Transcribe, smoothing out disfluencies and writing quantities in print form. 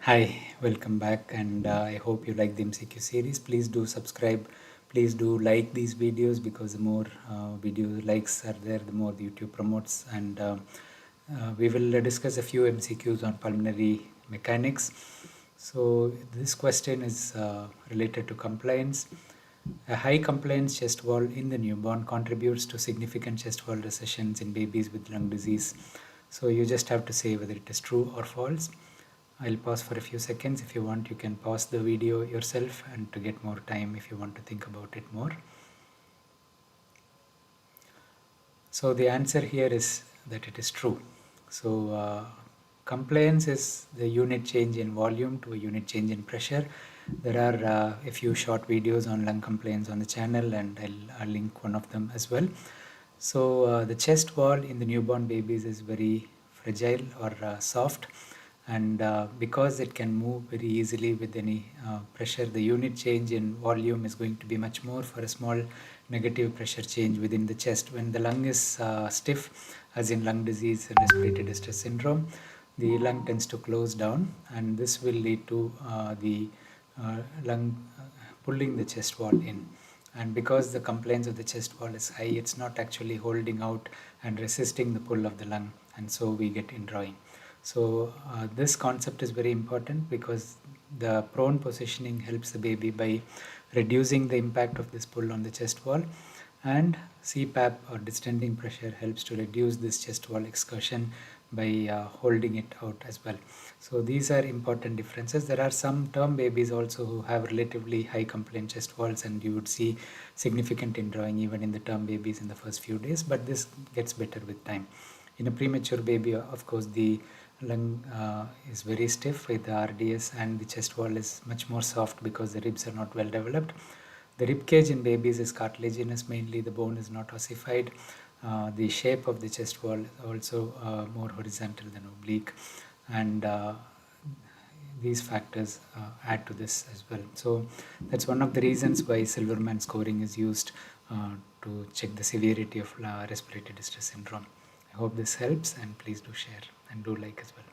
Hi, welcome back, and I hope you like the MCQ series. Please do subscribe. Please do like these videos, because the more video likes are there, the more the YouTube promotes. And we will discuss a few MCQs on pulmonary mechanics. So this question is related to compliance. A high compliance chest wall in the newborn contributes to significant chest wall recessions in babies with lung disease. So you just have to say whether it is true or false. I'll pause for a few seconds. If you want, you can pause the video yourself and to get more time if you want to think about it more. So the answer here is that it is true. So compliance is the unit change in volume to a unit change in pressure. There are a few short videos on lung compliance on the channel, and I'll link one of them as well. So the chest wall in the newborn babies is very fragile or soft, and because it can move very easily with any pressure, the unit change in volume is going to be much more for a small negative pressure change within the chest. When the lung is stiff, as in lung disease and respiratory distress syndrome, the lung tends to close down, and this will lead to the lung pulling the chest wall in. And because the compliance of the chest wall is high, it's not actually holding out and resisting the pull of the lung, and so we get indrawing. So this concept is very important, because the prone positioning helps the baby by reducing the impact of this pull on the chest wall, and CPAP or distending pressure helps to reduce this chest wall excursion by holding it out as well. So these are important differences. There are some term babies also who have relatively high compliant chest walls, and you would see significant indrawing even in the term babies in the first few days, but this gets better with time. In a premature baby, of course, the lung is very stiff with the RDS, and the chest wall is much more soft because the ribs are not well developed. The rib cage in babies is cartilaginous mainly, the bone is not ossified. The shape of the chest wall is also more horizontal than oblique, and these factors add to this as well. So that's one of the reasons why Silverman scoring is used to check the severity of respiratory distress syndrome. I hope this helps, and please do share and do like as well.